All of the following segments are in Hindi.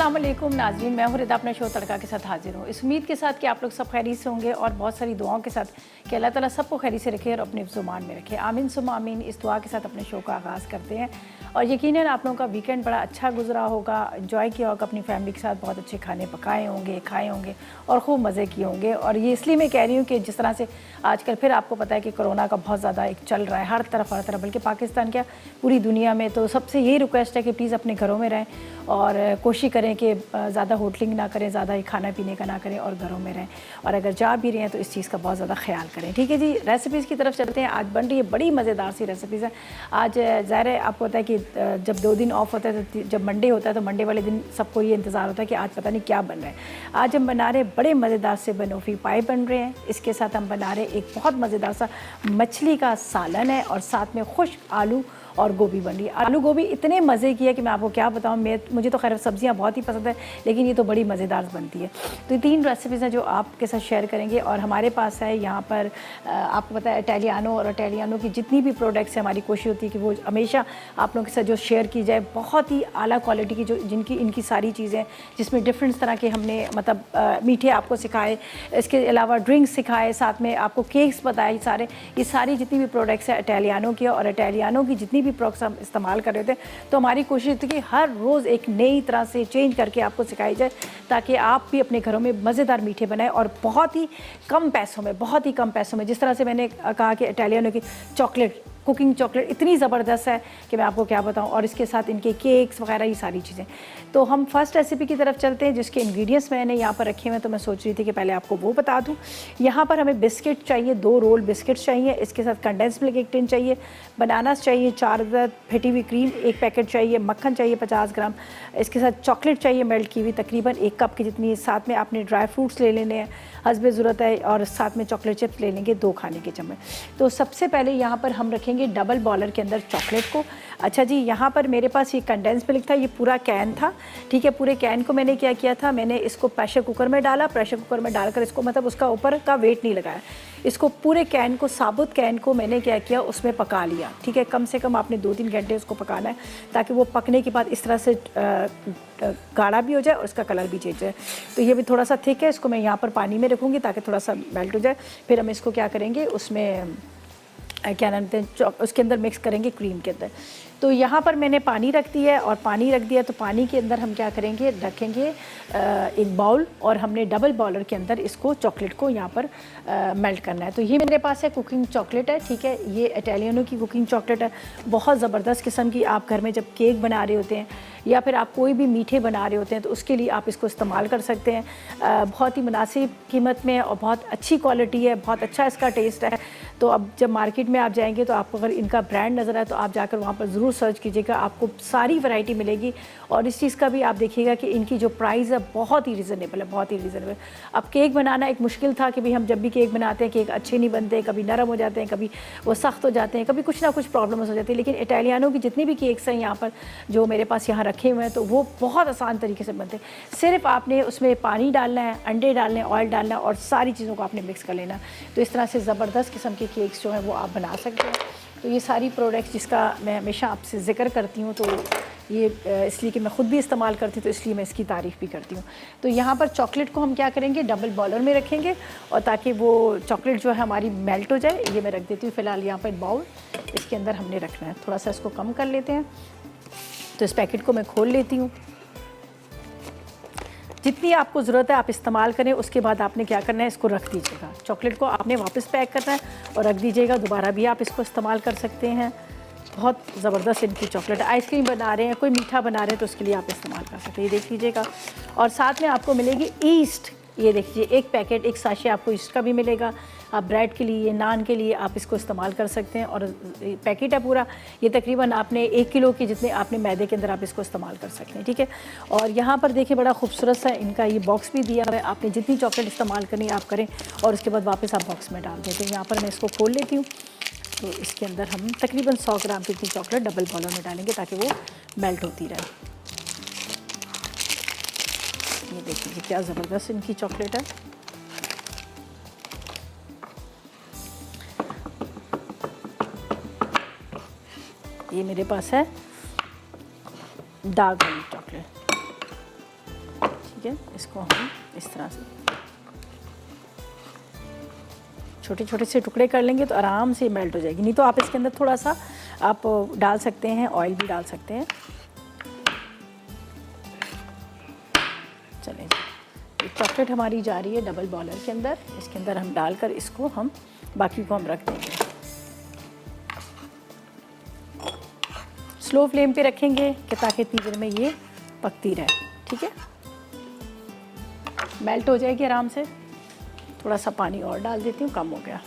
अस्सलाम वालेकुम नाज़रीन, मैं हूँ रिदा अपना शो तड़का के साथ हाजिर हूँ। इस उम्मीद के साथ कि आप लोग सब खैरियत से होंगे और बहुत सारी दुआओं के साथ कि अल्लाह ताला सबको खैरियत से रखे और अपने ज़ुबान में रखे। आमीन सुम्मा आमीन। इस दुआ के साथ अपने शो का आगाज़ करते हैं और यकीनन आप लोगों का वीकेंड बड़ा अच्छा गुजरा होगा, एंजॉय किया होगा, अपनी फैमिली के साथ बहुत अच्छे खाने पकाए होंगे, खाए होंगे और खूब मज़े किए होंगे। और ये इसलिए मैं कह रही हूँ कि जिस तरह से आजकल फिर आपको पता है कि कोरोना का बहुत ज़्यादा एक चल रहा है हर तरफ, बल्कि पाकिस्तान क्या पूरी दुनिया में। तो सबसे यही रिक्वेस्ट है कि प्लीज़ अपने घरों में रहें और कोशिश करें कि ज़्यादा होटलिंग ना करें, ज़्यादा ही खाना पीने का ना करें और घरों में रहें। और अगर जा भी रहे हैं तो इस चीज़ का बहुत ज़्यादा ख्याल करें। ठीक है जी, रेसिपीज़ की तरफ चलते हैं। आज बन रही है बड़ी मज़ेदार सी रेसिपीज़ है। आज ज़ाहिर है आपको पता है कि जब 2 दिन ऑफ होता है तो जब मंडे होता है तो मंडे वाले दिन सबको ये इंतज़ार होता है कि आज पता नहीं क्या बन रहा है। आज हम बना रहे बड़े मज़ेदार से बनोफी पाए बन रहे हैं। इसके साथ हम बना रहे एक बहुत मज़ेदार सा मछली का सालन है और साथ में खुश्क आलू और गोभी बन रही है। आलू गोभी इतने मज़े की है कि मैं आपको क्या बताऊँ। मुझे तो खैर सब्ज़ियाँ बहुत ही पसंद है, लेकिन ये तो बड़ी मज़ेदार बनती है। तो ये 3 रेसिपीज़ हैं जो आपके साथ शेयर करेंगे। और हमारे पास है यहाँ पर आपको पता है इटालियानो, और इटालियानो की जितनी भी प्रोडक्ट्स हैं हमारी कोशिश होती है कि वो हमेशा आप लोगों के साथ जो शेयर की जाए बहुत ही आला क्वालिटी की, जो जिनकी इनकी सारी चीज़ें जिसमें डिफरेंट तरह के हमने मतलब मीठे आपको सिखाए, इसके अलावा ड्रिंक्स सिखाए, साथ में आपको केक्स बताए। ये सारी जितनी भी प्रोडक्ट्स हैं इटालियानो की, और इटालियानो की जितनी भी प्रोडक्ट्स हम इस्तेमाल कर रहे थे तो हमारी कोशिश थी कि हर रोज़ एक नई तरह से चेंज करके आपको सिखाई जाए ताकि आप भी अपने घरों में मज़ेदार मीठे बनाएं और बहुत ही कम पैसों में। जिस तरह से मैंने कहा कि इटालियानो की चॉकलेट, कुकिंग चॉकलेट इतनी ज़बरदस्त है कि मैं आपको क्या बताऊं, और इसके साथ इनके केक्स वगैरह ये सारी चीज़ें। तो हम फर्स्ट रेसिपी की तरफ चलते हैं जिसके इंग्रेडिएंट्स मैंने यहाँ पर रखे हुए हैं। तो मैं सोच रही थी कि पहले आपको वो बता दूं। यहाँ पर हमें बिस्किट चाहिए, 2 रोल बिस्किट्स चाहिए। इसके साथ कंडेंस मिल्क 1 टिन चाहिए, बनानास चाहिए 4 अदद, फेटी हुई क्रीम 1 पैकेट चाहिए, मक्खन चाहिए 50 ग्राम। इसके साथ चॉकलेट चाहिए मेल्ट की हुई तकरीबन 1 कप की जितनी। साथ में आपने ड्राई फ्रूट्स ले लेने हैं हस्बे ज़रूरत है, और साथ में चॉकलेट चिप्स ले लेंगे 2 खाने के चम्मच। तो सबसे पहले यहाँ पर हम रखेंगे डबल बॉयलर के अंदर चॉकलेट को। अच्छा जी, यहाँ पर मेरे पास ये कंडेंस मिल्क था, ये पूरा कैन था। ठीक है, पूरे कैन को मैंने क्या किया था, मैंने इसको प्रेशर कुकर में डाला। प्रेशर कुकर में डालकर इसको मतलब उसका ऊपर का वेट नहीं लगाया, इसको पूरे कैन को, साबुत कैन को मैंने क्या किया उसमें पका लिया। ठीक है, कम से कम आपने 2-3 घंटे उसको पकाना है ताकि वो पकने के बाद इस तरह से गाढ़ा भी हो जाए और उसका कलर भी चेंज जाए। तो ये भी थोड़ा सा थिक है, इसको मैं यहाँ पर पानी में रखूँगी ताकि थोड़ा सा मेल्ट हो जाए। फिर हम इसको क्या करेंगे, उसमें क्या नाम है, उसके अंदर मिक्स करेंगे क्रीम के अंदर। तो यहाँ पर मैंने पानी रख दिया है, और पानी रख दिया तो पानी के अंदर हम क्या करेंगे, रखेंगे एक बाउल, और हमने डबल बॉयलर के अंदर इसको चॉकलेट को यहाँ पर मेल्ट करना है। तो ये मेरे पास है कुकिंग चॉकलेट है। ठीक है, ये इटालियानो की कुकिंग चॉकलेट है, बहुत ज़बरदस्त किस्म की। आप घर में जब केक बना रहे होते हैं या फिर आप कोई भी मीठे बना रहे होते हैं तो उसके लिए आप इसको इस्तेमाल कर सकते हैं। बहुत ही मुनासिब कीमत में और बहुत अच्छी क्वालिटी है, बहुत अच्छा इसका टेस्ट है। तो अब जब मार्केट में आप जाएंगे तो आपको अगर इनका ब्रांड नज़र आए तो आप जाकर वहाँ पर ज़रूर सर्च कीजिएगा, आपको सारी वैरायटी मिलेगी। और इस चीज़ का भी आप देखिएगा कि इनकी जो प्राइस है बहुत ही रिजनेबल है, बहुत ही रिजनेबल। अब केक बनाना एक मुश्किल था कि भाई हम जब भी केक बनाते हैं केक अच्छे नहीं बनते, कभी नरम हो जाते हैं, कभी वो सख्त हो जाते हैं, कभी कुछ ना कुछ प्रॉब्लम्स हो जाती है। लेकिन इटालियानो की जितनी भी केक्स हैं यहाँ पर जो मेरे पास यहाँ रखे हुए हैं तो वो बहुत आसान तरीके से बनते हैं। सिर्फ आपने उसमें पानी डालना है, अंडे डालने हैं, ऑयल डालना है और सारी चीज़ों को आपने मिक्स कर लेना। तो इस तरह से ज़बरदस्त किस्म के केक्स जो हैं वो आप बना सकते हैं। तो ये सारी प्रोडक्ट्स जिसका मैं हमेशा आपसे ज़िक्र करती हूँ, तो ये इसलिए कि मैं ख़ुद भी इस्तेमाल करती हूँ तो इसलिए मैं इसकी तारीफ़ भी करती हूँ। तो यहाँ पर चॉकलेट को हम क्या करेंगे, डबल बॉयलर में रखेंगे और ताकि वो चॉकलेट जो है हमारी मेल्ट हो जाए। ये मैं रख देती हूँ फ़िलहाल यहाँ पर बाउल, इसके अंदर हमने रखना है। थोड़ा सा इसको कम कर लेते हैं। तो इस पैकेट को मैं खोल लेती हूँ। जितनी आपको ज़रूरत है आप इस्तेमाल करें, उसके बाद आपने क्या करना है, इसको रख दीजिएगा। चॉकलेट को आपने वापस पैक करना है और रख दीजिएगा। दोबारा भी आप इसको इस्तेमाल कर सकते हैं। बहुत ज़बरदस्त इनकी चॉकलेट। आइसक्रीम बना रहे हैं, कोई मीठा बना रहे हैं तो उसके लिए आप इस्तेमाल कर सकते हैं। ये देख लीजिएगा। और साथ में आपको मिलेगी ईस्ट, ये देखिए 1 पैकेट, 1 साशे आपको ईस्ट का भी मिलेगा। आप ब्रेड के लिए, नान के लिए आप इसको इस्तेमाल कर सकते हैं। और पैकेट है पूरा, ये तकरीबन आपने 1 किलो के जितने आपने मैदे के अंदर आप इसको इस्तेमाल कर सकते हैं। ठीक है, और यहाँ पर देखिए बड़ा खूबसूरत सा इनका ये बॉक्स भी दिया हुआ है। आपने जितनी चॉकलेट इस्तेमाल करनी है आप करें और उसके बाद वापस आप बॉक्स में डाल देते हैं। यहाँ पर मैं इसको खोल लेती हूँ। तो इसके अंदर हम तकरीबन 100 ग्राम की इतनी चॉकलेट डबल बॉयलर में डालेंगे ताकि वो मेल्ट होती रहे। ये देखिए क्या ज़बरदस्त इनकी चॉकलेट है। ये मेरे पास है डार्क वाली चॉकलेट। ठीक है। इसको हम इस तरह से छोटे छोटे से टुकड़े कर लेंगे तो आराम से मेल्ट हो जाएगी। नहीं तो आप इसके अंदर थोड़ा सा आप डाल सकते हैं, ऑयल भी डाल सकते हैं। चलें जी, चॉकलेट हमारी जा रही है डबल बॉयलर के अंदर। इसके अंदर हम डालकर इसको हम बाकी को हम रख देंगे। स्लो फ्लेम पे रखेंगे कि ताकि इतनी देर में ये पकती रहे, ठीक है। मेल्ट हो जाएगी आराम से। थोड़ा सा पानी और डाल देती हूँ, कम हो गया।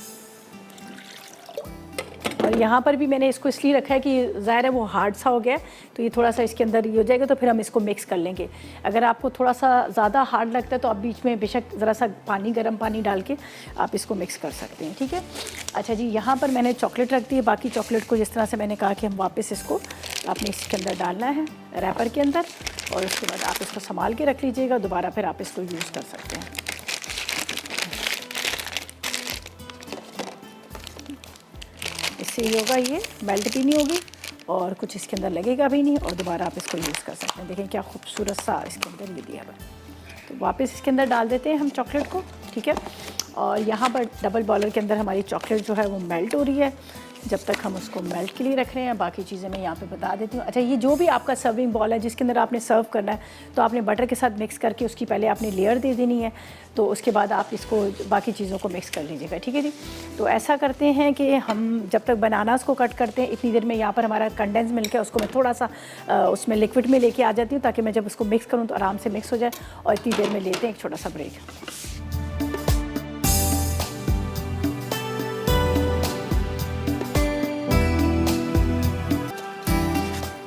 और यहाँ पर भी मैंने इसको इसलिए रखा है कि ज़ाहिर है वो हार्ड सा हो गया, तो ये थोड़ा सा इसके अंदर ये हो जाएगा, तो फिर हम इसको मिक्स कर लेंगे। अगर आपको थोड़ा सा ज़्यादा हार्ड लगता है तो आप बीच में बेशक ज़रा सा पानी, गर्म पानी डाल के आप इसको मिक्स कर सकते हैं, ठीक है। अच्छा जी, यहाँ पर मैंने चॉकलेट रख दी है। बाकी चॉकलेट को जिस तरह से मैंने कहा कि हम वापस इसको आपने इसके अंदर डालना है, रैपर के अंदर, और उसके बाद आप इसको संभाल के रख लीजिएगा। दोबारा फिर आप इसको यूज़ कर सकते हैं। इससे ये होगा, ये मेल्ट भी नहीं होगी और कुछ इसके अंदर लगेगा भी नहीं, और दोबारा आप इसको यूज़ कर सकते हैं। देखें क्या खूबसूरत सा इसके अंदर ये दिया हुआ है। तो वापस इसके अंदर डाल देते हैं हम चॉकलेट को, ठीक है। और यहाँ पर डबल बॉयलर के अंदर हमारी चॉकलेट जो है वो मेल्ट हो रही है। जब तक हम उसको मेल्ट के लिए रख रहे हैं, बाकी चीज़ें मैं यहाँ पे बता देती हूँ। अच्छा, ये जो भी आपका सर्विंग बॉल है जिसके अंदर आपने सर्व करना है, तो आपने बटर के साथ मिक्स करके उसकी पहले आपने लेयर दे देनी है, तो उसके बाद आप इसको बाकी चीज़ों को मिक्स कर लीजिएगा, ठीक है जी। तो ऐसा करते हैं कि हम जब तक बनानास को कट करते हैं, इतनी देर में यहाँ पर हमारा कंडेंस मिल्क है, उसको मैं थोड़ा सा उसमें लिक्विड में लेके आ जाती हूँ, ताकि मैं जब उसको मिक्स करूँ तो आराम से मिक्स हो जाए। और इतनी देर में लेते हैं एक छोटा सा ब्रेक।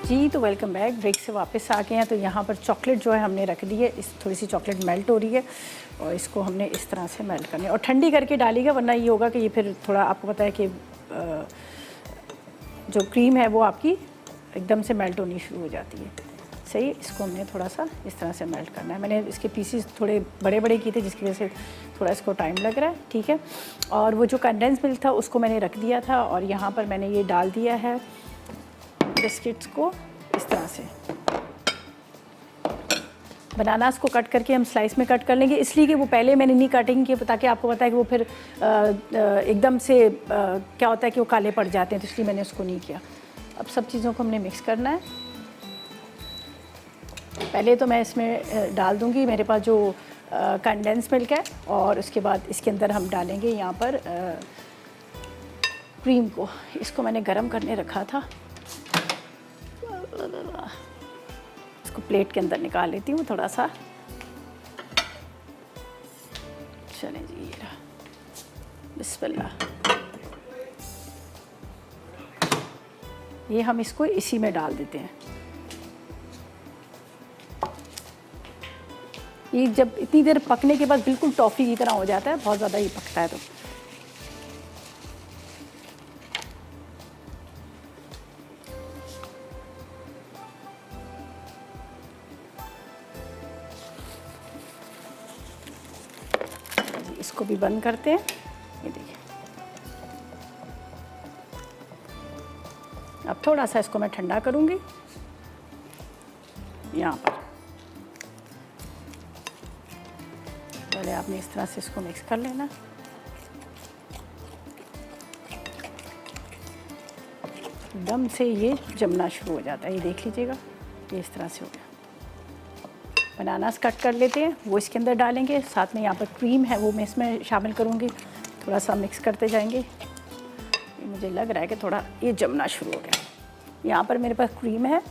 जी, तो वेलकम बैक। ब्रेक से वापस आ गए हैं। तो यहाँ पर चॉकलेट जो है हमने रख दी है। इस थोड़ी सी चॉकलेट मेल्ट हो रही है और इसको हमने इस तरह से मेल्ट करनी है, और ठंडी करके डालिएगा, वरना ये होगा कि ये फिर थोड़ा, आपको पता है कि जो क्रीम है वो आपकी एकदम से मेल्ट होनी शुरू हो जाती है। सही, इसको हमने थोड़ा सा इस तरह से मेल्ट करना है। मैंने इसके पीसीस थोड़े बड़े बड़े किए थे, जिसकी वजह से थोड़ा इसको टाइम लग रहा है, ठीक है। और वो जो कंडेंस मिल्क था उसको मैंने रख दिया था, और यहाँ पर मैंने ये डाल दिया है बिस्किट्स को इस तरह से। बनानास को कट करके हम स्लाइस में कट कर लेंगे, इसलिए कि वो पहले मैंने नहीं कटिंग की, ताकि आपको पता है कि वो फिर एकदम से क्या होता है कि वो काले पड़ जाते हैं, तो इसलिए मैंने उसको नहीं किया। अब सब चीज़ों को हमने मिक्स करना है। पहले तो मैं इसमें डाल दूँगी मेरे पास जो कंडेंस मिल्क है, और उसके बाद इसके अंदर हम डालेंगे यहाँ पर क्रीम को। इसको मैंने गरम करने रखा था, इसको प्लेट के अंदर निकाल लेती हूँ थोड़ा सा। चलें जी, ये रहा, बिस्मिल्लाह। ये हम इसको इसी में डाल देते हैं। ये जब इतनी देर पकने के बाद बिल्कुल टॉफ़ी की तरह हो जाता है, बहुत ज़्यादा ये पकता है तो। इसको भी बंद करते हैं। ये देखिए, अब थोड़ा सा इसको मैं ठंडा करूँगी यहाँ पर। पहले आपने इस तरह से इसको मिक्स कर लेना। दम से ये जमना शुरू हो जाता है, ये देख लीजिएगा, ये इस तरह से हो गया। बनानास कट कर लेते हैं, वो इसके अंदर डालेंगे। साथ में यहाँ पर क्रीम है, वो मैं इसमें शामिल करूँगी। थोड़ा सा मिक्स करते जाएंगे। ये मुझे लग रहा है कि थोड़ा ये जमना शुरू हो गया। यहाँ पर मेरे पास क्रीम है,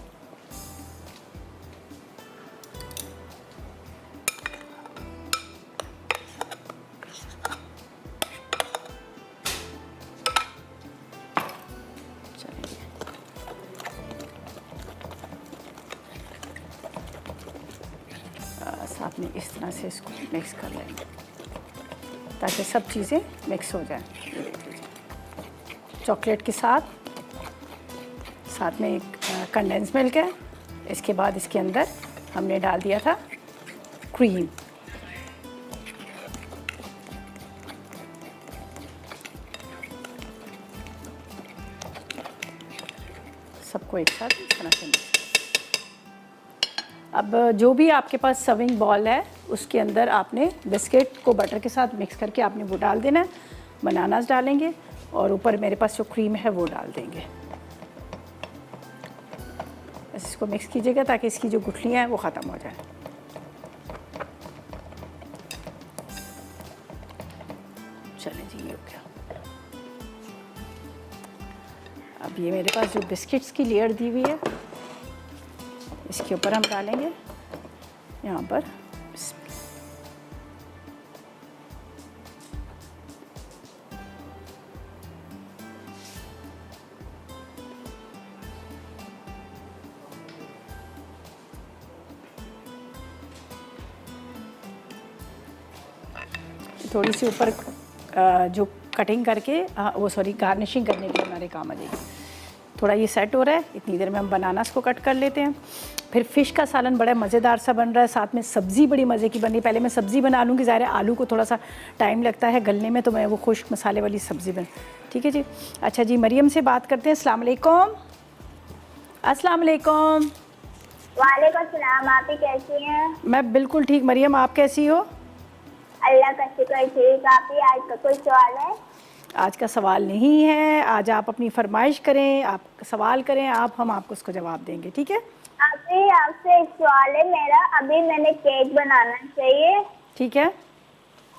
साथ में इस तरह से इसको मिक्स कर लेंगे ताकि सब चीज़ें मिक्स हो जाएं। चॉकलेट के साथ में एक कंडेंस मिल्क है। इसके बाद इसके अंदर हमने डाल दिया था क्रीम। सबको एक साथ इस तरह से मिक्स। अब जो भी आपके पास सर्विंग बॉल है उसके अंदर आपने बिस्किट को बटर के साथ मिक्स करके आपने वो डाल देना है, बनानास डालेंगे और ऊपर मेरे पास जो क्रीम है वो डाल देंगे। बस इसको मिक्स कीजिएगा ताकि इसकी जो गुठलियाँ हैं वो ख़त्म हो जाए। चलें जी, ये हो गया। अब ये मेरे पास जो बिस्किट्स की लेयर दी हुई है इसके ऊपर हम डालेंगे यहाँ पर। थोड़ी सी ऊपर जो कटिंग करके वो सॉरी गार्निशिंग करने के लिए हमारे काम आ जाएगी। थोड़ा ये सेट हो रहा है, इतनी देर में हम बनानास को कट कर लेते हैं। फिर फ़िश का सालन बड़ा मज़ेदार सा बन रहा है, साथ में सब्ज़ी बड़ी मज़े की बन रही है। पहले मैं सब्ज़ी बना लूँगी, ज़ाहिर है आलू को थोड़ा सा टाइम लगता है गलने में, तो मैं वो खुश्क मसाले वाली सब्ज़ी बन। ठीक है जी। अच्छा जी, मरियम से बात करते हैं। अस्सलाम वालेकुम। अस्सलाम वालेकुम। वालेकुम सलाम। आप ही कैसी हैं? मैं बिल्कुल ठीक। मरियम, आप कैसी हो? अल्लाह का शुक्र ठीक। आप ही आज का कोई सवाल है? आज का सवाल नहीं है, आज आप अपनी फरमाइश करें, आप सवाल करें, हम आपको उसको जवाब देंगे। ठीक है? अभी आपसे एक सवाल है मेरा। अभी मैंने केक बनाना चाहिए। ठीक है।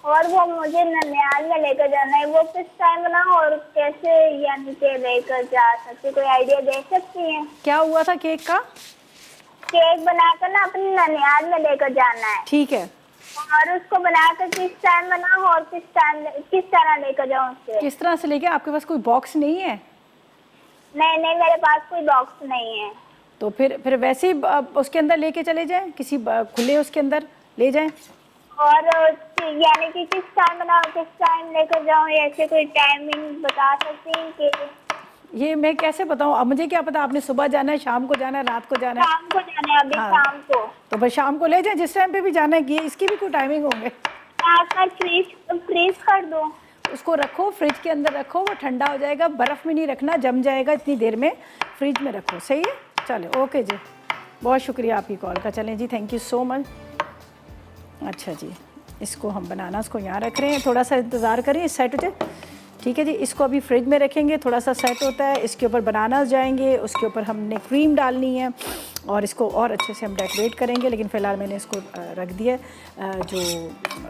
और वो मुझे ननिहाल में लेकर जाना है। वो किस टाइम बनाऊं और कैसे यानी कि लेकर जा सकती, कोई आइडिया दे सकती हैं? क्या हुआ था केक का? केक बनाकर ना अपने ननिहाल में लेकर जाना है। ठीक है। और उसको बनाकर किस टाइम बनाऊं और किस तरह लेकर जाऊं उसे? किस तरह से लेके? आपके पास कोई बॉक्स नहीं है? नहीं नहीं, मेरे पास कोई बॉक्स नहीं है। तो फिर वैसे ही उसके अंदर लेके चले जाएं, किसी खुले उसके अंदर ले जाएं। और यानी कि किस टाइम बनाऊं, किस टाइम लेकर जाऊं, ऐसे कोई टाइमिंग बता सकती हैं कि? ये मैं कैसे बताऊं? अब मुझे क्या पता, आपने सुबह जाना है, शाम को जाना है, रात को जाना है? शाम को जाना है। अभी हाँ, शाम को। तो बस शाम को ले जाएं, जिस टाइम पे भी जाना है। कि इसकी भी कोई टाइमिंग होंगे? आकर फ्रीज कर दो। उसको रखो फ्रिज के अंदर रखो, वो ठंडा हो जाएगा। बर्फ़ में नहीं रखना, जम जाएगा इतनी देर में। फ्रिज में रखो। सही है? चले, ओके जी, बहुत शुक्रिया आपकी कॉल का। चलें जी, थैंक यू सो मच। अच्छा जी, इसको हम बनाना इसको यहाँ रख रहे हैं, थोड़ा सा इंतज़ार करें सेट हो जाए। ठीक है जी, इसको अभी फ्रिज में रखेंगे, थोड़ा सा सेट होता है। इसके ऊपर बनानास जाएंगे, उसके ऊपर हमने क्रीम डालनी है और इसको और अच्छे से हम डेकोरेट करेंगे। लेकिन फ़िलहाल मैंने इसको रख दिया जो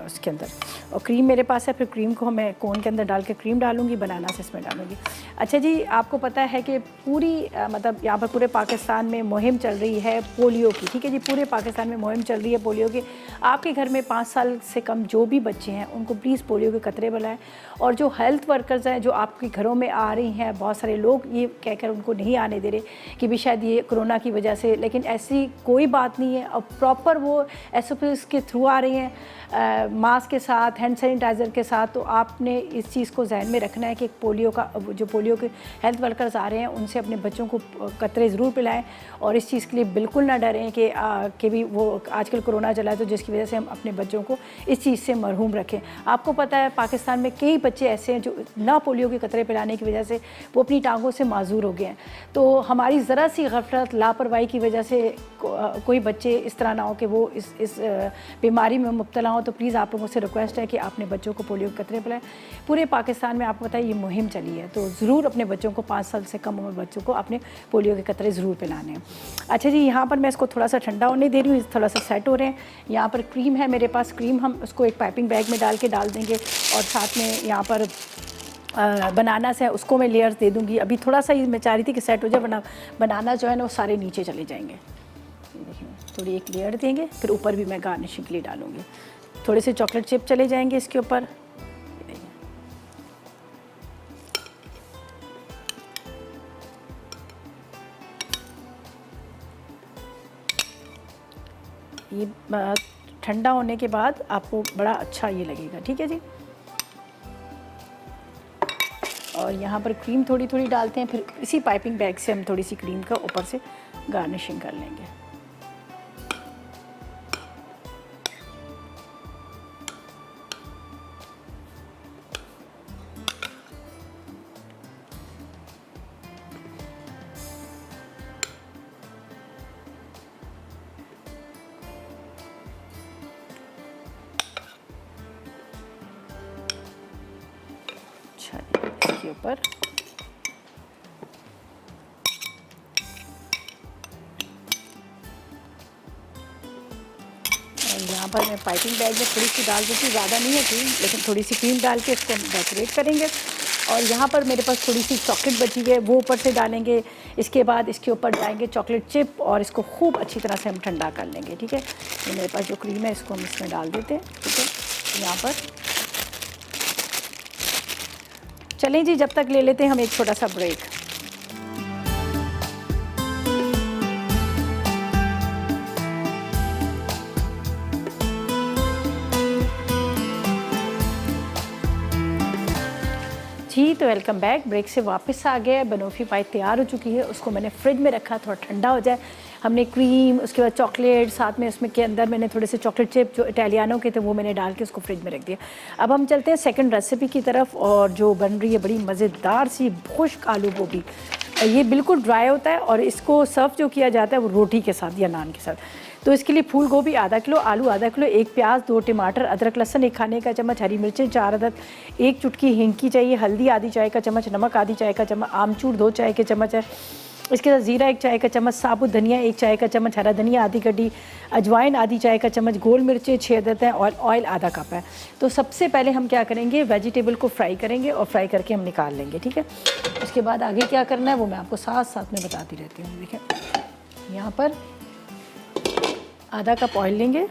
उसके अंदर, और क्रीम मेरे पास है। फिर क्रीम को मैं कोन के अंदर डाल के क्रीम डालूँगी, बनानास इसमें डालूँगी। अच्छा जी, आपको पता है कि पूरी मतलब यहाँ पर पूरे पाकिस्तान में मुहिम चल रही है पोलियो की। ठीक है जी, पूरे पाकिस्तान में मुहिम चल रही है पोलियो की। आपके घर में 5 साल से कम जो भी बच्चे हैं उनको प्लीज़ पोलियो के कतरे पिलाएं। और जो हेल्थ वर्कर्स हैं जो आपके घरों में आ रही हैं, बहुत सारे लोग ये कहकर उनको नहीं आने दे रहे कि भी शायद ये कोरोना की वजह से, लेकिन ऐसी कोई बात नहीं है। और प्रॉपर वो SOPs के थ्रू आ रही हैं, मास्क के साथ, हैंड सैनिटाइज़र के साथ। तो आपने इस चीज़ को जहन में रखना है कि पोलियो का जो पोलियो के हेल्थ वर्कर्स आ रहे हैं उनसे अपने बच्चों को कतरे ज़रूर पिलाएं। और इस चीज़ के लिए बिल्कुल ना डरें कि भी वो आजकल कोरोना चला है तो जिसकी वजह से हम अपने बच्चों को इस चीज़ से मरहूम रखें। आपको पता है पाकिस्तान में कई बच्चे ऐसे हैं जो ना पोलियो के कतरे पिलाने की वजह से वो अपनी टांगों से माजूर हो गए हैं। तो हमारी ज़रा सी गफलत, लापरवाही की वजह से कोई बच्चे इस तरह ना हो कि वो इस बीमारी में मुब्तला हो। तो प्लीज़ आप लोगों से रिक्वेस्ट है कि अपने बच्चों को पोलियो के कतरे पिलाएं। पूरे पाकिस्तान में आपको पता है ये मुहिम चली है, तो ज़रूर अपने बच्चों को 5 साल से कम उम्र बच्चों को अपने पोलियो के कतरे ज़रूर पिलाने हैं। अच्छा जी, यहाँ पर मैं इसको थोड़ा सा ठंडा होने दे रही हूँ, थोड़ा सा सेट हो रहे हैं। यहाँ पर क्रीम है मेरे पास, क्रीम हम उसको एक पाइपिंग बैग में डाल देंगे और साथ में यहाँ पर बनानास है उसको मैं लेयर्स दे दूँगी। अभी थोड़ा सा मैं चाह रही थी कि सेट हो जाए, वरना बनाना जो है ना वो सारे नीचे चले जाएंगे। देखिए, थोड़ी एक लेयर देंगे, फिर ऊपर भी मैं गार्निशिंग के लिए डालूँगी। थोड़े से चॉकलेट चिप चले जाएंगे इसके ऊपर। ये ठंडा होने के बाद आपको बड़ा अच्छा ये लगेगा। ठीक है जी, और यहाँ पर क्रीम थोड़ी थोड़ी डालते हैं, फिर इसी पाइपिंग बैग से हम थोड़ी सी क्रीम का ऊपर से गार्निशिंग कर लेंगे। ऊपर। और यहाँ पर मैं पाइपिंग बैग में थोड़ी सी डाल देती हूँ, ज़्यादा नहीं है क्रीम, लेकिन थोड़ी सी क्रीम डाल के इसको डेकोरेट करेंगे। और यहाँ पर मेरे पास थोड़ी सी चॉकलेट बची है, वो ऊपर से डालेंगे। इसके बाद इसके ऊपर डालेंगे चॉकलेट चिप और इसको खूब अच्छी तरह से हम ठंडा कर लेंगे, ठीक है। तो मेरे पास जो क्रीम है इसको हम इसमें डाल देते हैं, ठीक है। यहाँ पर चलें जी, जब तक ले लेते हैं हम एक छोटा सा ब्रेक। जी तो वेलकम बैक। ब्रेक से वापस आ गया। बनोफी पाई तैयार हो चुकी है, उसको मैंने फ्रिज में रखा थोड़ा ठंडा हो जाए। हमने क्रीम, उसके बाद चॉकलेट, साथ में उसमें के अंदर मैंने थोड़े से चॉकलेट चिप जो इटालियानो के थे वो मैंने डाल के उसको फ्रिज में रख दिया। अब हम चलते हैं सेकंड रेसिपी की तरफ, और जो बन रही है बड़ी मज़ेदार सी खुश्क आलू गोभी। ये बिल्कुल ड्राई होता है और इसको सर्व जो किया जाता है वो रोटी के साथ या नान के साथ। तो इसके लिए फूल गोभी आधा किलो, आलू आधा किलो, 1 प्याज, 2 टमाटर, अदरक लहसुन 1 खाने का चम्मच, हरी मिर्चें 4 अदद, 1 चुटकी हींग की चाहिए, हल्दी आधी चाय का चम्मच, नमक आधी चाय का चम्मच, आमचूर 2 चाय के चम्मच है। इसके साथ ज़ीरा 1 चाय का चम्मच, साबुत धनिया 1 चाय का चम्मच, हरा धनिया आधी कटी, अजवाइन आधी चाय का चम्मच, गोल मिर्चें 6 अदद हैं और ऑयल आधा कप है। तो सबसे पहले हम क्या करेंगे, वेजिटेबल को फ्राई करेंगे और फ्राई करके हम निकाल लेंगे, ठीक है। उसके बाद आगे क्या करना है वो मैं आपको साथ साथ में बताती रहती हूँ। देखें यहाँ पर आधा कप ऑयल लेंगे,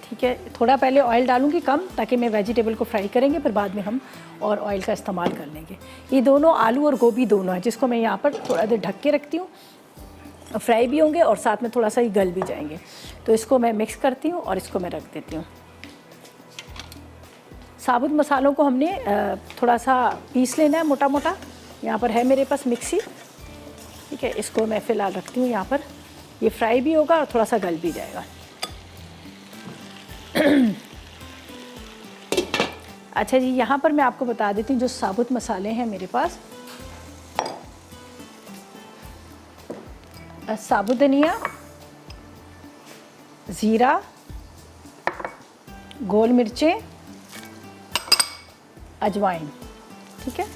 ठीक है। थोड़ा पहले ऑयल डालूंगी कम, ताकि मैं वेजिटेबल को फ्राई करेंगे, फिर बाद में हम और ऑयल का इस्तेमाल कर लेंगे। ये दोनों आलू और गोभी दोनों है, जिसको मैं यहाँ पर थोड़ा देर ढक के रखती हूँ, फ्राई भी होंगे और साथ में थोड़ा सा ही गल भी जाएंगे। तो इसको मैं मिक्स करती हूँ और इसको मैं रख देती हूँ। साबुत मसालों को हमने थोड़ा सा पीस लेना है मोटा मोटा। यहाँ पर है मेरे पास मिक्सी, ठीक है। इसको मैं फ़िलहाल रखती हूँ यहाँ पर। ये फ्राई भी होगा और थोड़ा सा गल भी जाएगा। अच्छा जी, यहाँ पर मैं आपको बता देती हूँ जो साबुत मसाले हैं मेरे पास। साबुत धनिया, ज़ीरा, गोल मिर्चें, अजवाइन, ठीक है।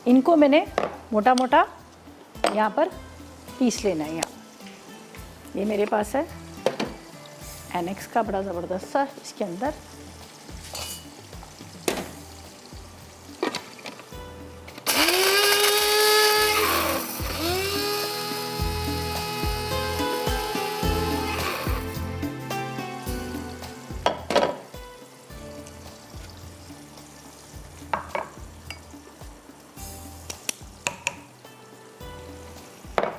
इनको मैंने मोटा मोटा यहाँ पर पीस लेना है। यहाँ ये मेरे पास है एनेक्स का बड़ा ज़बरदस्त सा, इसके अंदर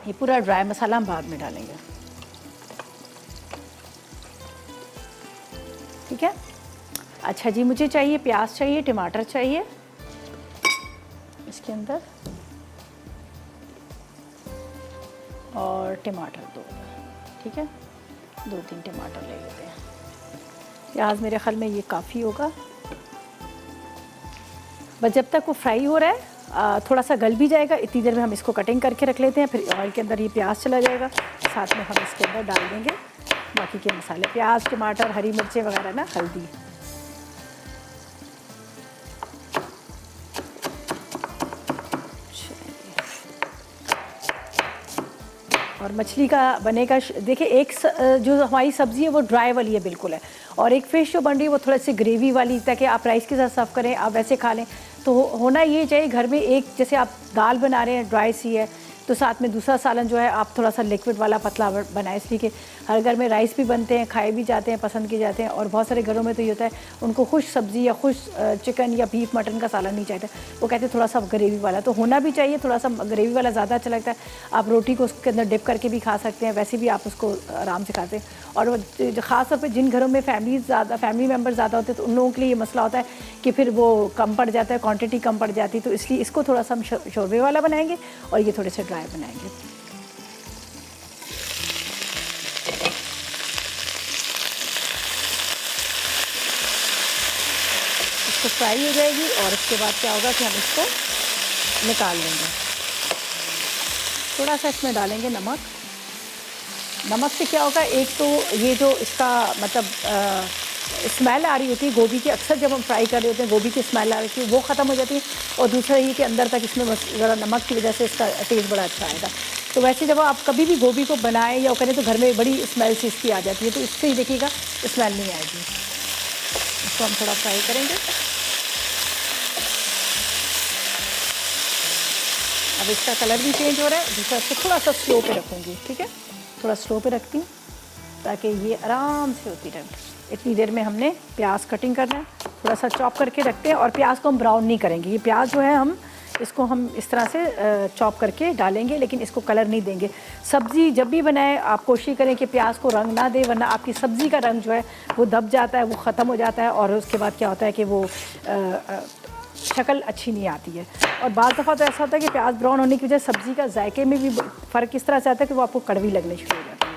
ये पूरा ड्राई मसाला हम बाद में डालेंगे, ठीक है। अच्छा जी, मुझे चाहिए प्याज, चाहिए टमाटर, चाहिए इसके अंदर, और टमाटर 2, ठीक है। 2-3 टमाटर ले लेते हैं। प्याज मेरे ख्याल में ये काफ़ी होगा। बस जब तक वो फ्राई हो रहा है, थोड़ा सा गल भी जाएगा, इतनी देर में हम इसको कटिंग करके रख लेते हैं। फिर ऑयल के अंदर ये प्याज चला जाएगा, साथ में हम इसके अंदर डाल देंगे बाकी के मसाले, प्याज, टमाटर, हरी मिर्चें वगैरह ना, हल्दी। और मछली का बनेगा, देखिए एक जो हमारी सब्ज़ी है वो ड्राई वाली है बिल्कुल है, और एक फ़िश जो बन रही है वो थोड़ा सी ग्रेवी वाली, ताकि आप राइस के साथ सर्व करें, आप वैसे खा लें। तो होना ये चाहिए घर में, एक जैसे आप दाल बना रहे हैं ड्राई सी है, तो साथ में दूसरा सालन जो है आप थोड़ा सा लिक्विड वाला पतला बनाएं, इसलिए कि हर घर में राइस भी बनते हैं, खाए भी जाते हैं, पसंद किए जाते हैं। और बहुत सारे घरों में तो ये होता है उनको खुश सब्ज़ी या खुश चिकन या बीफ मटन का सालन नहीं चाहिए, वो कहते हैं थोड़ा सा ग्रेवी वाला। तो होना भी चाहिए थोड़ा सा ग्रेवी वाला, ज़्यादा अच्छा लगता है। आप रोटी को उसके अंदर डिप करके भी खा सकते हैं, वैसे भी आप उसको आराम से खाते हैं। और ख़ास तौर पर जिन घरों में फैमिली मेम्बर ज़्यादा होते हैं, तो उन लोगों के लिए ये मसला होता है कि फिर वो कम पड़ जाता है, क्वांटिटी कम पड़ जाती है। तो इसलिए इसको थोड़ा सा हम शोरबे वाला बनाएंगे और ये थोड़े से ड्राई बनाएंगे। इसको फ्राई हो जाएगी और उसके बाद क्या होगा कि हम इसको निकाल लेंगे। थोड़ा सा इसमें डालेंगे नमक, नमक से क्या होगा, एक तो ये जो इसका मतलब स्मेल आ रही होती है गोभी की, अक्सर जब हम फ्राई कर रहे होते हैं गोभी की स्मेल आ रही होती है, वो ख़त्म हो जाती है। और दूसरा ये कि अंदर तक इसमें बस ज़रा नमक की वजह से इसका टेस्ट बड़ा अच्छा आएगा। तो वैसे जब आप कभी भी गोभी को बनाएं या करें तो घर में बड़ी स्मेल सी इसकी आ जाती है, तो इससे ही देखिएगा स्मेल नहीं आएगी। इसको हम थोड़ा फ्राई करेंगे। अब इसका कलर भी चेंज हो रहा है। दूसरा इसको थोड़ा सा स्लो पे रखूँगी, ठीक है, थोड़ा स्लो पे रखती हूँ ताकि ये आराम से होती रहे। इतनी देर में हमने प्याज कटिंग करना है, थोड़ा सा चॉप करके रखते हैं। और प्याज को हम ब्राउन नहीं करेंगे, ये प्याज जो है हम इसको हम इस तरह से चॉप करके डालेंगे, लेकिन इसको कलर नहीं देंगे। सब्ज़ी जब भी बनाएं आप कोशिश करें कि प्याज को रंग ना दे, वरना आपकी सब्ज़ी का रंग जो है वो दब जाता है, वो ख़त्म हो जाता है, और उसके बाद क्या होता है कि वो शक्ल अच्छी नहीं आती है। और बाज़ दफ़ा तो ऐसा होता है कि प्याज ब्राउन होने की वजह से सब्ज़ी का जायके में भी फ़र्क इस तरह से आता है कि वो आपको कड़वी लगनी शुरू हो जाती है।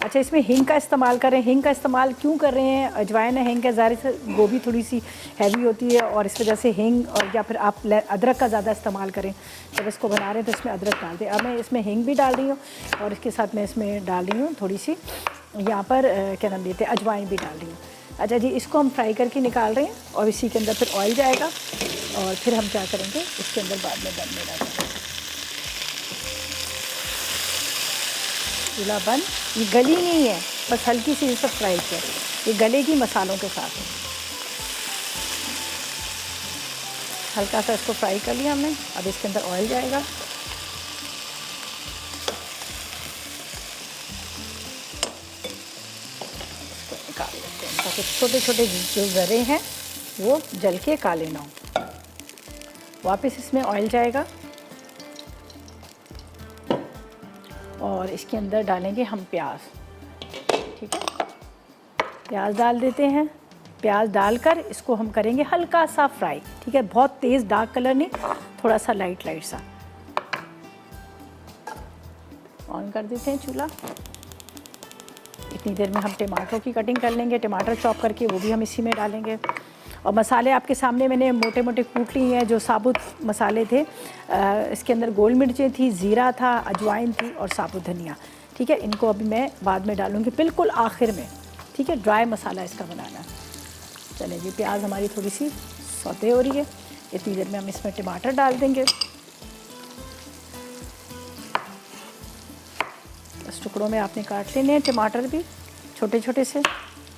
अच्छा, इसमें हींग का इस्तेमाल करें। हींग का इस्तेमाल क्यों कर रहे हैं? अजवाइन है, हींग है, ज़ाहिर से गोभी थोड़ी सी हैवी होती है और इस वजह से हींग, और या फिर आप अदरक का ज़्यादा इस्तेमाल करें जब इसको बना रहे हैं तो इसमें अदरक डाल दें। अब मैं इसमें हींग भी डाल रही हूँ और इसके साथ मैं इसमें डाल रही हूँ थोड़ी सी यहाँ पर क्या नाम लेते हैं, अजवाइन भी डाल रही हूँ। अच्छा जी, इसको हम फ्राई करके निकाल रहे हैं और इसी के अंदर फिर ऑयल जाएगा और फिर हम क्या करेंगे इसके अंदर बाद में दम में डालेंगे। चूल्हा बंद। ये गली नहीं है, बस हल्की सी सब फ्राई किया, ये गलेगी मसालों के साथ। हल्का सा इसको फ्राई कर लिया हमने। अब इसके अंदर ऑयल जाएगा। इसको निकाल लेते हैं ताकि छोटे छोटे जो ज़रे हैं वो जल के काले ना हो। वापस इसमें ऑयल जाएगा और इसके अंदर डालेंगे हम प्याज, ठीक है। प्याज डाल देते हैं। प्याज डालकर इसको हम करेंगे हल्का सा फ्राई, ठीक है, बहुत तेज़ डार्क कलर नहीं, थोड़ा सा लाइट सा। ऑन कर देते हैं चूल्हा। इतनी देर में हम टमाटरों की कटिंग कर लेंगे। टमाटर चॉप करके वो भी हम इसी में डालेंगे। और मसाले आपके सामने मैंने मोटे मोटे कूट लिए हैं, जो साबुत मसाले थे। इसके अंदर गोल मिर्चें थी, ज़ीरा था, अजवाइन थी और साबुत धनिया, ठीक है। इनको अभी मैं बाद में डालूँगी बिल्कुल आखिर में, ठीक है। ड्राई मसाला इसका बनाना है। चलिए जी, प्याज हमारी थोड़ी सी सौते हो रही है। इतनी देर में हम इसमें टमाटर डाल देंगे। इस टुकड़ों में आपने काट लेने हैं टमाटर भी छोटे छोटे से।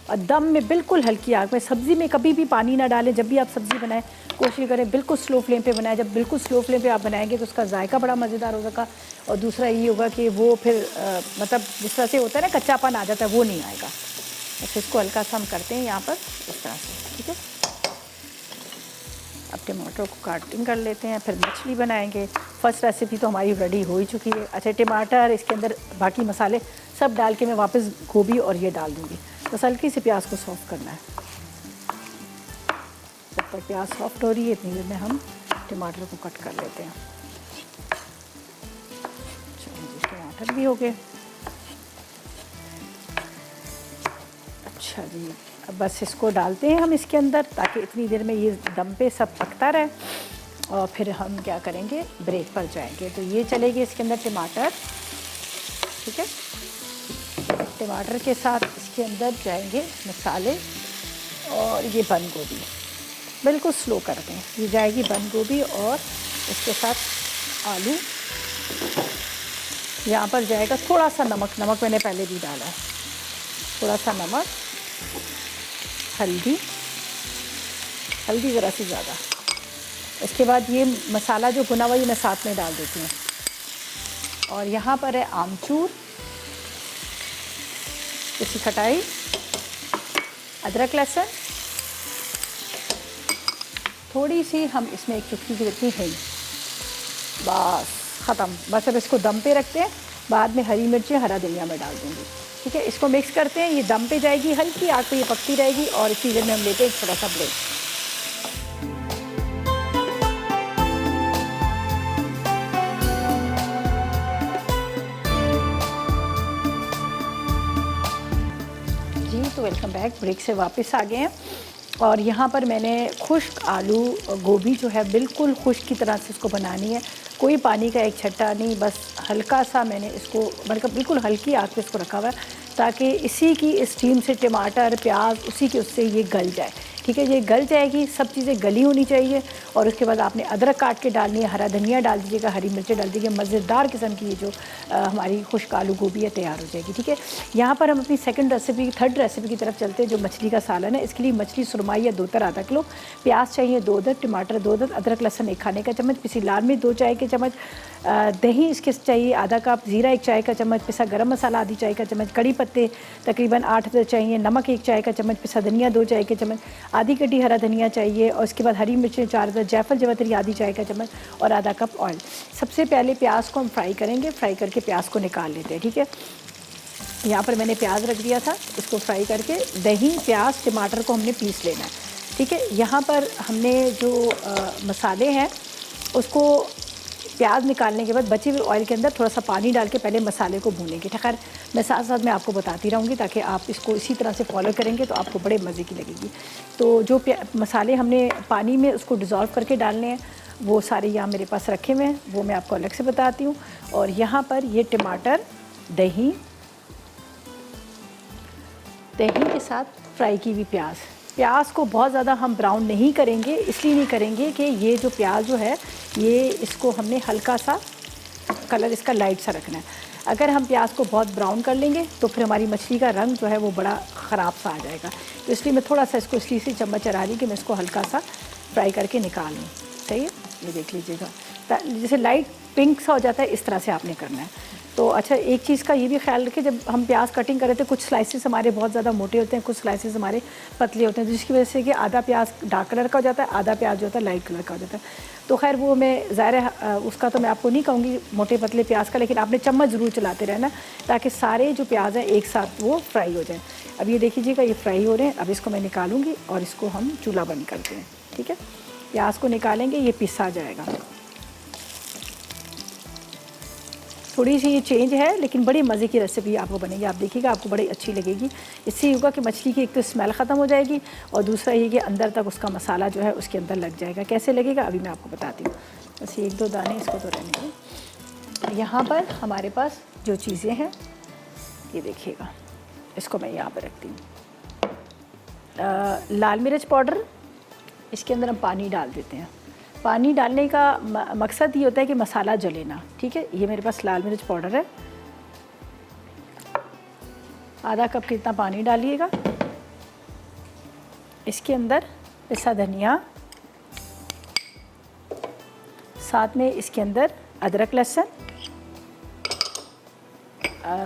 और दम में बिल्कुल हल्की आग में। सब्ज़ी में कभी भी पानी ना डालें। जब भी आप सब्ज़ी बनाएं कोशिश करें बिल्कुल स्लो फ्लेम पे बनाएं। जब बिल्कुल स्लो फ्लेम पे आप बनाएंगे तो उसका जायका बड़ा मज़ेदार होगा। और दूसरा ये होगा कि वो फिर मतलब जिस तरह से होता है ना, कच्चापन आ जाता है, वो नहीं आएगा। बस इसको हल्का सा हम करते हैं यहाँ पर इस तरह से, ठीक है। अब टमाटर को काटिंग कर लेते हैं, फिर मछली बनाएंगे। फर्स्ट रेसिपी तो हमारी रेडी हो ही चुकी है। अच्छा, टमाटर, इसके अंदर बाकी मसाले सब डाल के मैं वापस गोभी और ये डाल दूँगी। बस हल्की से प्याज को सॉफ्ट करना है। जब तक प्याज सॉफ्ट हो रही है इतनी देर में हम टमाटर को कट कर लेते हैं। चलिए जी, टमाटर भी हो गए। अच्छा जी, अब बस इसको डालते हैं हम इसके अंदर ताकि इतनी देर में ये दम पे सब पकता रहे। और फिर हम क्या करेंगे, ब्रेक पर जाएंगे। तो ये चलेगी इसके अंदर टमाटर, ठीक है। टमाटर के साथ इसके अंदर जाएंगे मसाले और ये बंद गोभी। बिल्कुल स्लो कर दें। ये जाएगी बंद गोभी और इसके साथ आलू। यहाँ पर जाएगा थोड़ा सा नमक। नमक मैंने पहले भी डाला है। थोड़ा सा नमक, हल्दी, हल्दी ज़रा सी ज़्यादा। इसके बाद ये मसाला जो भुना हुआ ये मैं साथ में डाल देती हूँ। और यहाँ पर है आमचूर, इसकी खटाई, अदरक लहसुन, थोड़ी सी हम इसमें एक चुटकी की देती है। बस ख़त्म। बस अब इसको दम पे रखते हैं। बाद में हरी मिर्ची, हरा धनिया में डाल दूँगी, ठीक है। इसको मिक्स करते हैं। ये दम पे जाएगी, हल्की आग पे ये पकती रहेगी। और इसी देर में हम लेते हैं थोड़ा सा ब्रेक। जी, तो वेलकम बैक। ब्रेक से वापस आ गए हैं और यहाँ पर मैंने खुश्क आलू गोभी जो है बिल्कुल खुश्क की तरह से इसको बनानी है, कोई पानी का एक छट्टा नहीं, बस हल्का सा मैंने इसको मतलब बिल्कुल हल्की आग पे इसको रखा हुआ है ताकि इसी की स्टीम से टमाटर प्याज उसी के उससे ये गल जाए। ठीक है, ये गल जाएगी, सब चीज़ें गली होनी चाहिए। और उसके बाद आपने अदरक काट के डालनी है, हरा धनिया डाल दीजिएगा, हरी मिर्चें डाल दीजिएगा, मज़ेदार किस्म की ये जो हमारी खुश्क आलू गोभी है तैयार हो जाएगी। ठीक है, यहाँ पर हम अपनी थर्ड रेसिपी की तरफ चलते हैं जो मछली का सालन है। इसके लिए मछली सुरमाई या 2 तर आधा किलो, प्याज चाहिए 2 अदद, टमाटर 2 अदद, अदरक लहसुन 1 खाने का चम्मच, पिसी लाल मिर्च 2 चाय के चम्मच, दही इसके चाहिए आधा कप, ज़ीरा 1 चाय का चम्मच, पिसा गरम मसाला आधी चाय का चम्मच, कड़ी पत्ते तकरीबन 8 अदद चाहिए, नमक 1 चाय का चम्मच, पिसा धनिया 2 चाय के चम्मच, आधी कटी हरा धनिया चाहिए, और उसके बाद हरी मिर्चें 4 अदद, जायफल जवतरी आधी चाय का चम्मच और आधा कप ऑयल। सबसे पहले प्याज को हम फ्राई करेंगे, फ्राई करके प्याज को निकाल लेते हैं। ठीक है, यहाँ पर मैंने प्याज रख दिया था, इसको फ्राई करके दही प्याज टमाटर को हमने पीस लेना है। ठीक है, यहाँ पर हमने जो मसाले हैं उसको प्याज निकालने के बाद बचे हुए ऑयल के अंदर थोड़ा सा पानी डाल के पहले मसाले को भूनेंगे। खैर मैं साथ साथ में आपको बताती रहूँगी ताकि आप इसको इसी तरह से फॉलो करेंगे तो आपको बड़े मज़े की लगेगी। तो जो मसाले हमने पानी में उसको डिज़ोल्व करके डालने हैं वो सारे यहाँ मेरे पास रखे हुए हैं, वो मैं आपको अलग से बताती हूँ। और यहाँ पर ये टमाटर दही के साथ फ्राई की हुई प्याज को बहुत ज़्यादा हम ब्राउन नहीं करेंगे, इसलिए नहीं करेंगे कि ये जो प्याज जो है ये इसको हमने हल्का सा कलर इसका लाइट सा रखना है। अगर हम प्याज को बहुत ब्राउन कर लेंगे तो फिर हमारी मछली का रंग जो है वो बड़ा ख़राब सा आ जाएगा। तो इसलिए मैं थोड़ा सा इसको इसलिए से चम्मच चला रही कि मैं इसको हल्का सा फ्राई करके निकाल लूँ। सही है, ये देख लीजिएगा, जैसे लाइट पिंक सा हो जाता है इस तरह से आपने करना है। तो अच्छा, एक चीज़ का ये भी ख्याल रखें, जब हम प्याज कटिंग कर रहे थे कुछ स्लाइसेस हमारे बहुत ज़्यादा मोटे होते हैं, कुछ स्लाइसेस हमारे पतले होते हैं, जिसकी वजह से कि आधा प्याज डार्क कलर का हो जाता है, आधा प्याज जो होता है लाइट कलर का हो जाता है। तो खैर वो मैं ज़ाहिर है उसका तो मैं आपको नहीं कहूँगी मोटे पतले प्याज का, लेकिन आपने चम्मच ज़रूर चलाते रहना ताकि सारे जो प्याज हैं एक साथ वो फ्राई हो जाए। अब ये देख लीजिएगा ये फ्राई हो रहे हैं। अब इसको मैं निकालूँगी और इसको हम चूल्हा बंद करते हैं। ठीक है, प्याज को निकालेंगे, ये पिसा जाएगा। थोड़ी सी ये चेंज है लेकिन बड़ी मज़े की रेसिपी आपको बनेगी, आप देखिएगा आपको बड़ी अच्छी लगेगी। इससे होगा कि मछली की एक तो स्मेल ख़त्म हो जाएगी और दूसरा ये कि अंदर तक उसका मसाला जो है उसके अंदर लग जाएगा। कैसे लगेगा अभी मैं आपको बताती हूँ, बस 1-2 दाने इसको तो रहने दें। यहाँ पर हमारे पास जो चीज़ें हैं ये देखिएगा, इसको मैं यहाँ पर रखती हूँ। लाल मिर्च पाउडर, इसके अंदर हम पानी डाल देते हैं। पानी डालने का मकसद ये होता है कि मसाला जले ना। ठीक है, ये मेरे पास लाल मिर्च पाउडर है, आधा कप कितना पानी डालिएगा। इसके अंदर पिसा धनिया, साथ में इसके अंदर अदरक लहसुन,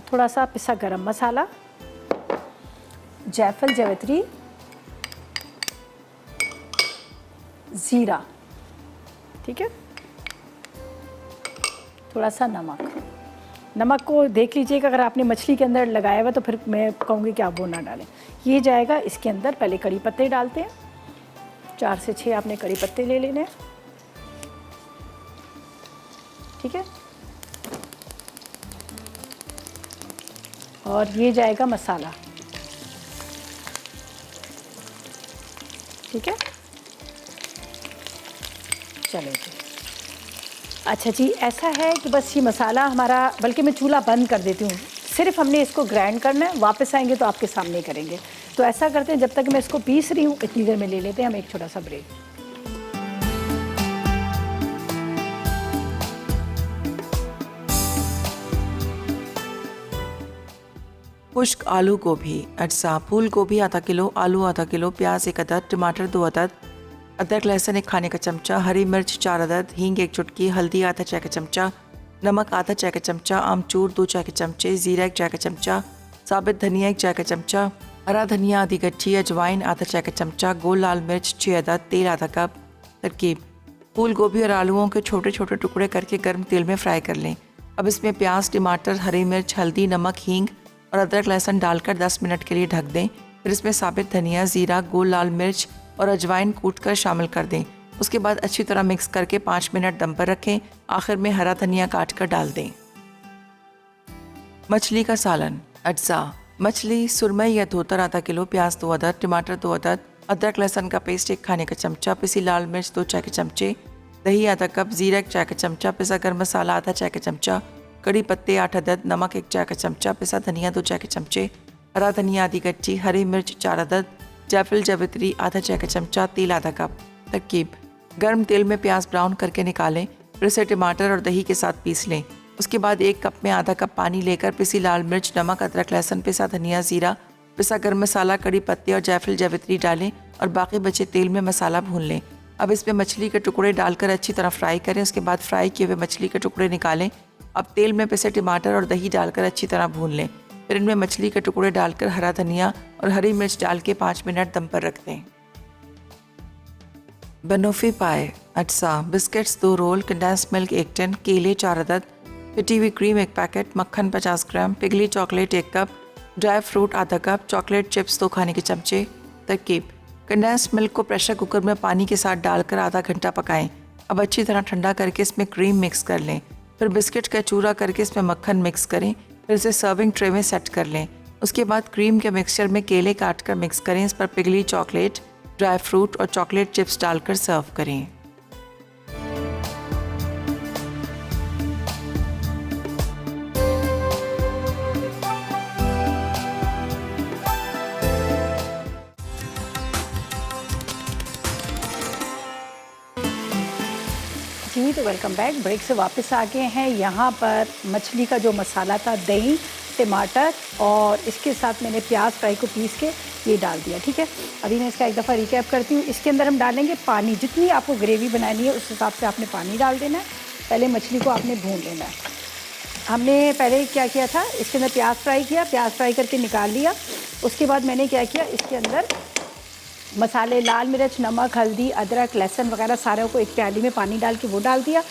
थोड़ा सा पिसा गरम मसाला, जायफल जवतरी, ज़ीरा। ठीक है, थोड़ा सा नमक को देख लीजिएगा, अगर आपने मछली के अंदर लगाया हुआ तो फिर मैं कहूँगी कि आप वो ना डालें। ये जाएगा इसके अंदर। पहले कड़ी पत्ते डालते हैं, 4 से 6 आपने कड़ी पत्ते ले लेने हैं। ठीक है, और ये जाएगा मसाला। ठीक है, चलो जी। अच्छा जी, ऐसा है कि बस ये मसाला हमारा, बल्कि मैं चूल्हा बंद कर देती हूँ, सिर्फ हमने इसको ग्राइंड करना है, वापस आएंगे तो आपके सामने करेंगे। तो ऐसा करते हैं, जब तक मैं इसको पीस रही हूँ इतनी देर में ले लेते हैं हम एक छोटा सा ब्रेक। खुश्क आलू गोभी, अज्जा, फूल गोभी आधा किलो, आलू आधा किलो, प्याज 1 अदद, टमाटर 2 अदद, अदरक लहसुन 1 खाने का चमचा, हरी मिर्च 4 अदद, हींग 1 चुटकी, हल्दी आधा चाय का चमचा, नमक आधा चाय का चमचा, आमचूर 2 चाय के चमचे, ज़ीरा 1 चाय का चमचा, साबित धनिया 1 चाय का चमचा, हरा धनिया आधी गट्ठी, अजवाइन आधा चाय का चमचा, गोल लाल मिर्च 6 अदद, तेल आधा कप। तरकीब: फूल गोभी और आलूओं के छोटे छोटे टुकड़े करके गर्म तेल में फ्राई कर लें। अब इसमें प्याज, टमाटर, हरी मिर्च, हल्दी, नमक, हींग और अदरक लहसुन डालकर 10 मिनट के लिए ढक दें। फिर इसमें साबित धनिया, ज़ीरा, गोल लाल मिर्च और अजवाइन कूटकर शामिल कर दें। उसके बाद अच्छी तरह मिक्स करके 5 मिनट दम पर रखें। आखिर में हरा धनिया काट कर डाल दें। मछली का सालन। अज्जा: मछली सुरमई या धोतर आधा किलो, प्याज 2 अदद, टमाटर 2 अदद, अदरक लहसुन का पेस्ट 1 खाने का चमचा, पिसी लाल मिर्च 2 चाय के चमचे, दही आधा कप, जीरा 1 चाय का चमचा, पिसा गर्म मसाला आधा चाय का चमचा, कड़ी पत्ते 8 अदद, नमक 1 चाय का चमचा, पिसा धनिया 2 चाय के चमचे, हरा धनिया आधी कच्ची, हरी मिर्च 4 अदद, जायफल जावित्री आधा चाय का चमचा, तेल आधा कप। तरकीब: गर्म तेल में प्याज ब्राउन करके निकालें, फिर इसे टमाटर और दही के साथ पीस लें। उसके बाद 1 कप में आधा कप पानी लेकर पिसी लाल मिर्च, नमक, अदरक लहसुन, पिसा धनिया, जीरा, पिसा गर्म मसाला, कड़ी पत्ते और जायफल जावित्री डालें और बाकी बचे तेल में मसाला भून लें। अब इसमें मछली के टुकड़े डालकर अच्छी तरह फ्राई करें। उसके बाद फ्राई किए हुए मछली के टुकड़े निकालें। अब तेल में पिसे टमाटर और दही डालकर अच्छी तरह भून लें। फिर इनमें मछली के टुकड़े डालकर हरा धनिया और हरी मिर्च डाल के 5 मिनट दम पर रख दें। बनोफी पाए, अटसा, biscuits 2 roll, condense milk 1 tin, केले 4 अदद, पिटी हुई क्रीम 1 पैकेट, मक्खन 50 ग्राम, पिघली चॉकलेट 1 कप, ड्राई फ्रूट आधा कप, चॉकलेट चिप्स 2 खाने के चमचे। तरकीब: कंडेंस मिल्क को प्रेशर कुकर में पानी के साथ डालकर आधा घंटा पकाएं। अब अच्छी तरह ठंडा करके इसमें क्रीम मिक्स कर लें। फिर बिस्किट का चूरा करके इसमें मक्खन मिक्स करें। फिर इसे सर्विंग ट्रे में सेट कर लें। उसके बाद क्रीम के मिक्सचर में केले काट कर मिक्स करें। इस पर पिघली चॉकलेट, ड्राई फ्रूट और चॉकलेट चिप्स डालकर सर्व करें। जी तो वेलकम बैक। ब्रेक से वापस आ गए हैं। यहाँ पर मछली का जो मसाला था, दही, टमाटर और इसके साथ मैंने प्याज फ्राई को पीस के ये डाल दिया। ठीक है, अभी मैं इसका एक दफ़ा रिकैप करती हूँ। इसके अंदर हम डालेंगे पानी। जितनी आपको ग्रेवी बनानी है उस हिसाब से आपने पानी डाल देना है। पहले मछली को आपने भून लेना है। हमने पहले क्या किया था, इसके अंदर प्याज फ्राई किया, प्याज फ्राई करके निकाल लिया। उसके बाद मैंने क्या किया, इसके अंदर मसाले, लाल मिर्च, नमक, हल्दी, अदरक, लहसुन वगैरह सारे को एक प्याली में पानी डाल के वो डाल दिया।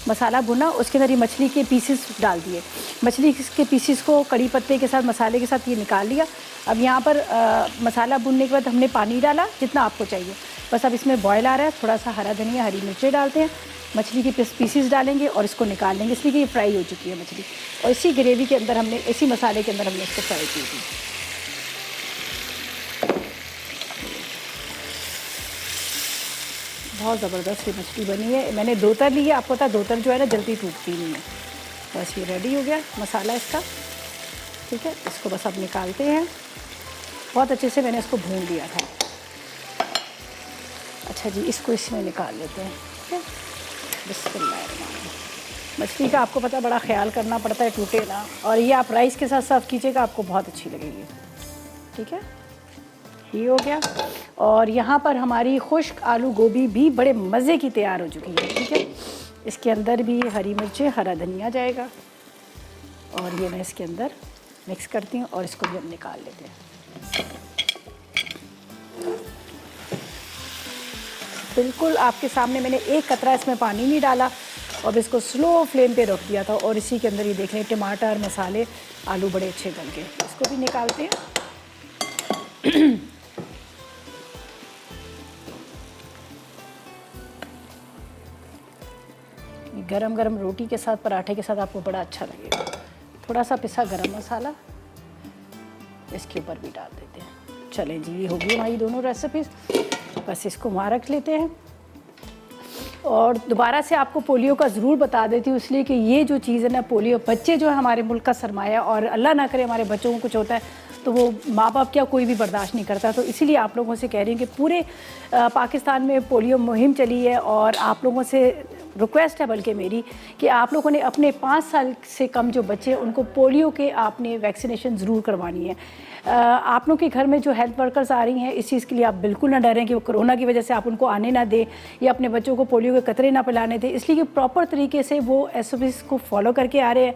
मसाला भुना, उसके अंदर ये मछली के पीसेस डाल दिए। मछली के पीसेस को कड़ी पत्ते के साथ, मसाले के साथ ये निकाल लिया। अब यहाँ पर मसाला भुनने के बाद हमने पानी डाला जितना आपको चाहिए। बस अब इसमें बॉयल आ रहा है। थोड़ा सा हरा धनिया, हरी मिर्चें डालते हैं, मछली के पीसेस डालेंगे और इसको निकाल लेंगे, इसलिए कि ये फ्राई हो चुकी है मछली। और इसी ग्रेवी के अंदर हमने, इसी मसाले के अंदर हमने इसको फ्राई की थी। बहुत ज़बरदस्त ये मछली बनी है। मैंने 2 तर ली है। आपको पता है 2 तर जो है ना जल्दी टूटती नहीं है। बस ये रेडी हो गया मसाला इसका। ठीक है, इसको बस अब निकालते हैं। बहुत अच्छे से मैंने इसको भून लिया था। अच्छा जी, इसको इसमें निकाल लेते हैं। ठीक है, बिस्मिल्लाह। मछली का आपको पता बड़ा ख्याल करना पड़ता है, टूटे ना। और ये आप राइस के साथ सर्व कीजिएगा, आपको बहुत अच्छी लगेगी। ठीक है, ये हो गया। और यहाँ पर हमारी खुश्क आलू गोभी भी बड़े मज़े की तैयार हो चुकी है। ठीक है, इसके अंदर भी हरी मिर्चें, हरा धनिया जाएगा और ये मैं इसके अंदर मिक्स करती हूँ और इसको भी हम निकाल लेते हैं। बिल्कुल आपके सामने मैंने एक कतरा इसमें पानी नहीं डाला और इसको स्लो फ्लेम पे रख दिया था। और इसी के अंदर ये देख लें टमाटर, मसाले, आलू बड़े अच्छे गल गए। इसको भी निकालते हैं। गरम गरम रोटी के साथ, पराठे के साथ आपको बड़ा अच्छा लगेगा। थोड़ा सा पिसा गरम मसाला इसके ऊपर भी डाल देते हैं। चलें जी, ये होगी हमारी दोनों रेसिपीज़। बस इसको वहाँ रख लेते हैं। और दोबारा से आपको पोलियो का ज़रूर बता देती हूँ, इसलिए कि ये जो चीज़ है ना, पोलियो, बच्चे जो है हमारे मुल्क का सरमाया, और अल्लाह ना करे हमारे बच्चों को कुछ होता है तो वो माँ बाप क्या कोई भी बर्दाश्त नहीं करता। तो इसीलिए आप लोगों से कह रही हूँ कि पूरे पाकिस्तान में पोलियो मुहिम चली है और आप लोगों से रिक्वेस्ट है बल्कि मेरी कि आप लोगों ने अपने 5 साल से कम जो बच्चे हैं उनको पोलियो के आपने वैक्सीनेशन ज़रूर करवानी है। आप लोग के घर में जो हेल्थ वर्कर्स आ रही हैं, इस चीज़ के लिए आप बिल्कुल ना डरें कि वो कोरोना की वजह से आप उनको आने ना दें या अपने बच्चों को पोलियो के कतरे ना पिलाने दें, इसलिए कि प्रॉपर तरीके से वो SOPs को फॉलो करके आ रहे हैं,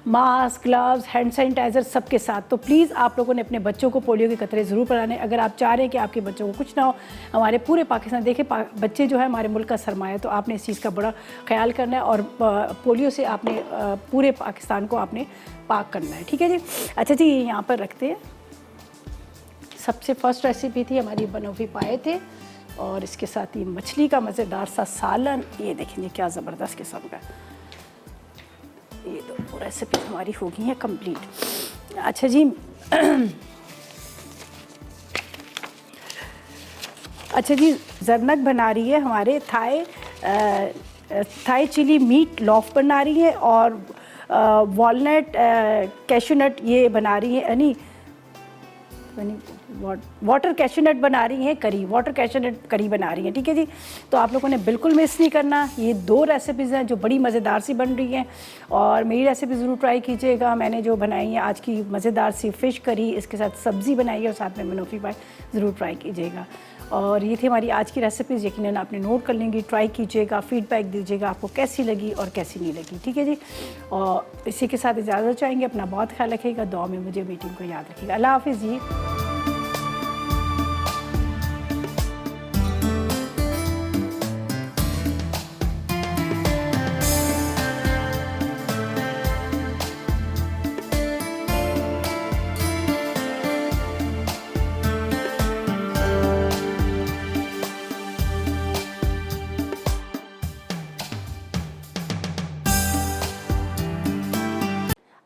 मास्क, ग्लव्स, हैंड सैनिटाइज़र सबके साथ। तो प्लीज़ आप लोगों ने अपने बच्चों को पोलियो के कतरे ज़रूर पिलाने। अगर आप चाह रहे हैं कि आपके बच्चों को कुछ ना हो, हमारे पूरे पाकिस्तान देखें बच्चे जो है हमारे मुल्क का सरमाया, तो आपने इस चीज़ का बड़ा ख्याल करना है और पोलियो से आपने पूरे पाकिस्तान को आपने पाक करना है। ठीक है जी। अच्छा जी, यहाँ पर रखते हैं। सबसे फर्स्ट रेसिपी थी हमारी बनोफी पाए थे और इसके साथ ही मछली का मज़ेदार सा सालन। ये देखेंगे क्या ज़बरदस्त किस्म का। ये दो रेसिपी हमारी हो गई है कंप्लीट। अच्छा जी, अच्छा जी, जरनक बना रही है हमारे थाई चिली मीट लोफ बना रही है, और वॉलनट कैशूनट ये बना रही है, यानी वाटर कैशूनट बना रही हैं करी, वाटर कैशूनट करी बना रही हैं। ठीक है जी, तो आप लोगों ने बिल्कुल मिस नहीं करना। ये 2 रेसिपीज़ हैं जो बड़ी मज़ेदार सी बन रही हैं, और मेरी रेसिपी ज़रूर ट्राई कीजिएगा। मैंने जो बनाई है आज की मज़ेदार सी फ़िश करी, इसके साथ सब्ज़ी बनाई है और साथ में मनोफी पाई, ज़रूर ट्राई कीजिएगा। और ये थी हमारी आज की रेसिपीज़, यकीनन आपने नोट कर लेंगी, ट्राई कीजिएगा, फीडबैक दीजिएगा आपको कैसी लगी और कैसी नहीं लगी। ठीक है जी, और इसी के साथ इजाज़त चाहेंगे। अपना बहुत ख्याल रखिएगा, दुआ में मुझे मीटिंग को याद रखिएगा। अल्लाह हाफ़िज़ जी।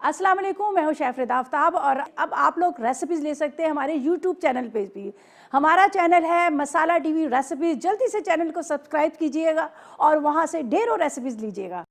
अस्सलाम वालेकुम, मैं हूँ शेफ़ रिदा आफ्ताब, और अब आप लोग रेसिपीज़ ले सकते हैं हमारे यूट्यूब चैनल पे भी। हमारा चैनल है मसाला टीवी रेसिपीज़। जल्दी से चैनल को सब्सक्राइब कीजिएगा और वहाँ से ढेरों रेसिपीज़ लीजिएगा।